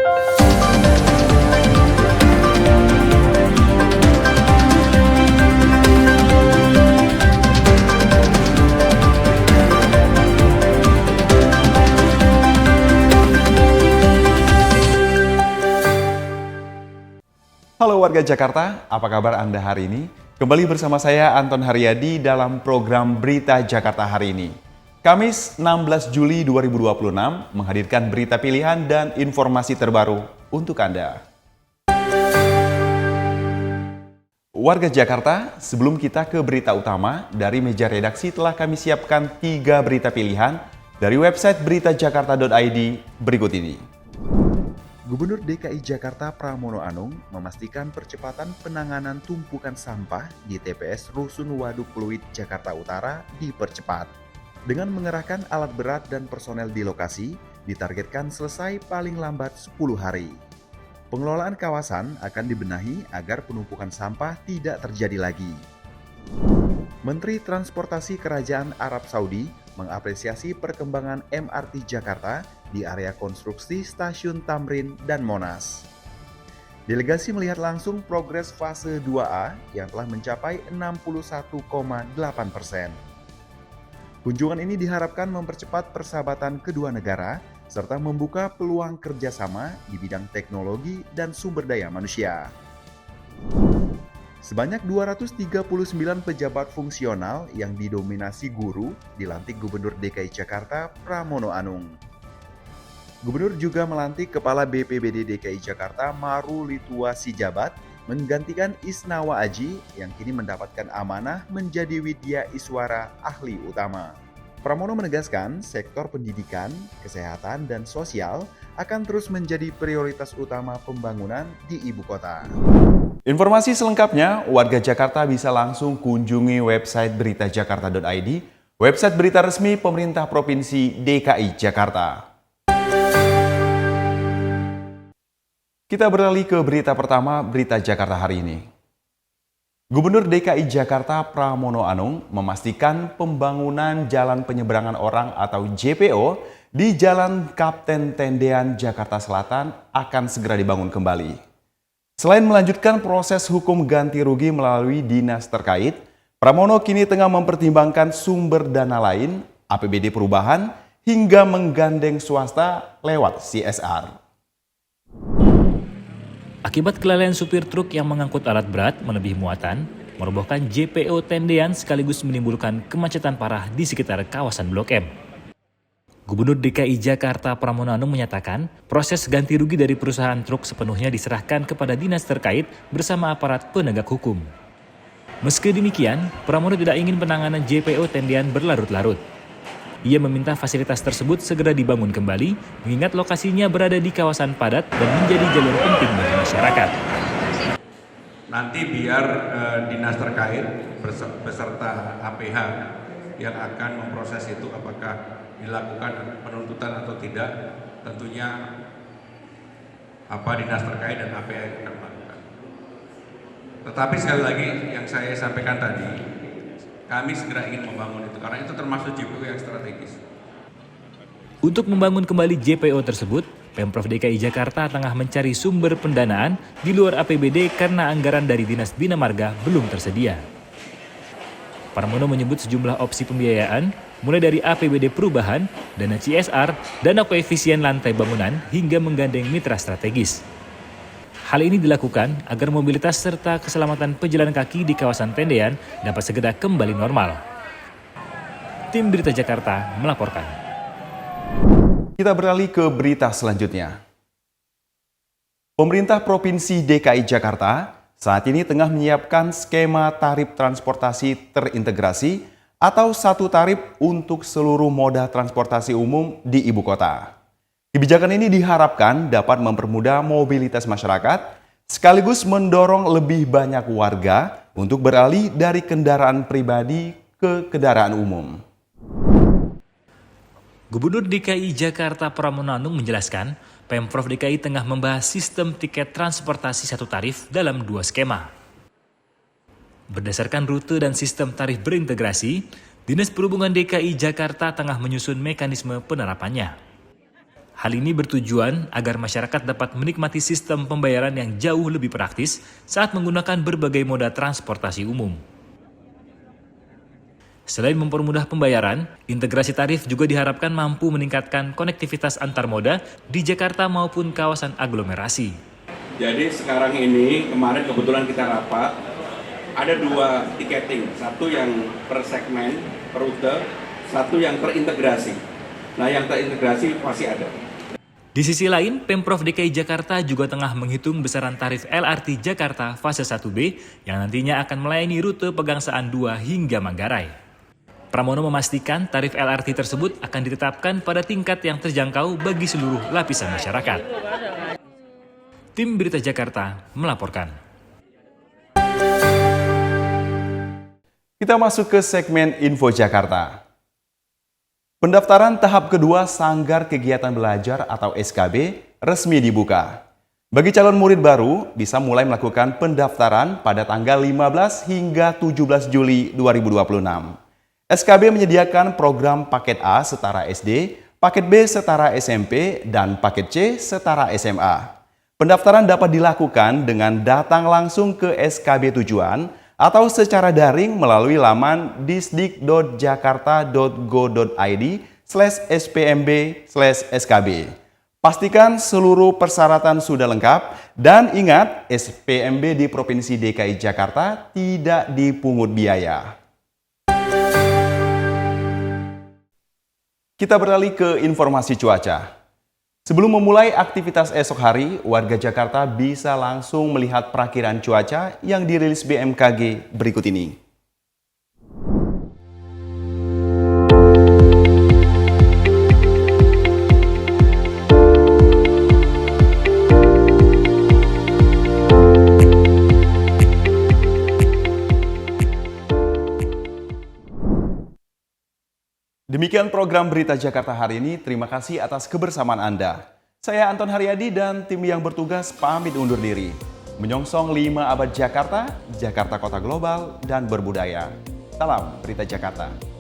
Halo warga Jakarta, apa kabar Anda hari ini? Kembali bersama saya Anton Haryadi dalam program Berita Jakarta hari ini. Kamis 16 Juli 2026 menghadirkan berita pilihan dan informasi terbaru untuk Anda. Warga Jakarta, sebelum kita ke berita utama, dari meja redaksi telah kami siapkan 3 berita pilihan dari website beritajakarta.id berikut ini. Gubernur DKI Jakarta Pramono Anung memastikan percepatan penanganan tumpukan sampah di TPS Rusun Waduk Pluit, Jakarta Utara dipercepat. Dengan mengerahkan alat berat dan personel di lokasi, ditargetkan selesai paling lambat 10 hari. Pengelolaan kawasan akan dibenahi agar penumpukan sampah tidak terjadi lagi. Menteri Transportasi Kerajaan Arab Saudi mengapresiasi perkembangan MRT Jakarta di area konstruksi Stasiun Tamrin dan Monas. Delegasi melihat langsung progres fase 2A yang telah mencapai 61,8%. Kunjungan ini diharapkan mempercepat persahabatan kedua negara serta membuka peluang kerjasama di bidang teknologi dan sumber daya manusia. Sebanyak 239 pejabat fungsional yang didominasi guru dilantik Gubernur DKI Jakarta Pramono Anung. Gubernur juga melantik Kepala BPBD DKI Jakarta Maru Litua Sijabat menggantikan Isnawa Aji yang kini mendapatkan amanah menjadi Widya Iswara ahli utama. Pramono menegaskan sektor pendidikan, kesehatan, dan sosial akan terus menjadi prioritas utama pembangunan di ibu kota. Informasi selengkapnya, warga Jakarta bisa langsung kunjungi website beritajakarta.id, website berita resmi pemerintah Provinsi DKI Jakarta. Kita beralih ke berita pertama, Berita Jakarta hari ini. Gubernur DKI Jakarta Pramono Anung memastikan pembangunan Jalan Penyeberangan Orang atau JPO di Jalan Kapten Tendean, Jakarta Selatan akan segera dibangun kembali. Selain melanjutkan proses hukum ganti rugi melalui dinas terkait, Pramono kini tengah mempertimbangkan sumber dana lain, APBD perubahan, hingga menggandeng swasta lewat CSR. Akibat kelalaian supir truk yang mengangkut alat berat melebihi muatan, merobohkan JPO Tendean sekaligus menimbulkan kemacetan parah di sekitar kawasan Blok M. Gubernur DKI Jakarta Pramono Anung menyatakan proses ganti rugi dari perusahaan truk sepenuhnya diserahkan kepada dinas terkait bersama aparat penegak hukum. Meski demikian, Pramono tidak ingin penanganan JPO Tendean berlarut-larut. Ia meminta fasilitas tersebut segera dibangun kembali, mengingat lokasinya berada di kawasan padat dan menjadi jalur penting bagi masyarakat. Nanti biar dinas terkait beserta APH yang akan memproses itu apakah dilakukan penuntutan atau tidak, tentunya dinas terkait dan APH akan melakukan. Tetapi sekali lagi yang saya sampaikan tadi, kami segera ingin membangun itu karena itu termasuk JPO yang strategis. Untuk membangun kembali JPO tersebut, Pemprov DKI Jakarta tengah mencari sumber pendanaan di luar APBD karena anggaran dari Dinas Bina Marga belum tersedia. Pramono menyebut sejumlah opsi pembiayaan, mulai dari APBD perubahan, dana CSR, dana koefisien lantai bangunan, hingga menggandeng mitra strategis. Hal ini dilakukan agar mobilitas serta keselamatan pejalan kaki di kawasan Tendean dapat segera kembali normal. Tim Berita Jakarta melaporkan. Kita beralih ke berita selanjutnya. Pemerintah Provinsi DKI Jakarta saat ini tengah menyiapkan skema tarif transportasi terintegrasi atau satu tarif untuk seluruh moda transportasi umum di ibu kota. Kebijakan ini diharapkan dapat mempermudah mobilitas masyarakat, sekaligus mendorong lebih banyak warga untuk beralih dari kendaraan pribadi ke kendaraan umum. Gubernur DKI Jakarta Pramono Anung menjelaskan, Pemprov DKI tengah membahas sistem tiket transportasi satu tarif dalam 2 skema. Berdasarkan rute dan sistem tarif berintegrasi, Dinas Perhubungan DKI Jakarta tengah menyusun mekanisme penerapannya. Hal ini bertujuan agar masyarakat dapat menikmati sistem pembayaran yang jauh lebih praktis saat menggunakan berbagai moda transportasi umum. Selain mempermudah pembayaran, integrasi tarif juga diharapkan mampu meningkatkan konektivitas antar moda di Jakarta maupun kawasan aglomerasi. Jadi sekarang ini, kemarin kebetulan kita rapat, ada 2 tiketing, satu yang per segmen, per rute, satu yang terintegrasi. Nah yang terintegrasi pasti ada. Di sisi lain, Pemprov DKI Jakarta juga tengah menghitung besaran tarif LRT Jakarta fase 1B yang nantinya akan melayani rute Pegangsaan 2 hingga Manggarai. Pramono memastikan tarif LRT tersebut akan ditetapkan pada tingkat yang terjangkau bagi seluruh lapisan masyarakat. Tim Berita Jakarta melaporkan. Kita masuk ke segmen Info Jakarta. Pendaftaran tahap kedua Sanggar Kegiatan Belajar atau SKB resmi dibuka. Bagi calon murid baru bisa mulai melakukan pendaftaran pada tanggal 15 hingga 17 Juli 2026. SKB menyediakan program paket A setara SD, paket B setara SMP, dan paket C setara SMA. Pendaftaran dapat dilakukan dengan datang langsung ke SKB tujuan atau secara daring melalui laman disdik.jakarta.go.id/spmb/skb. Pastikan seluruh persyaratan sudah lengkap dan ingat SPMB di Provinsi DKI Jakarta tidak dipungut biaya. Kita beralih ke informasi cuaca. Sebelum memulai aktivitas esok hari, warga Jakarta bisa langsung melihat perakiraan cuaca yang dirilis BMKG berikut ini. Demikian program Berita Jakarta hari ini. Terima kasih atas kebersamaan Anda. Saya Anton Haryadi dan tim yang bertugas pamit undur diri. Menyongsong 5 abad Jakarta, Jakarta Kota Global dan Berbudaya. Salam Berita Jakarta.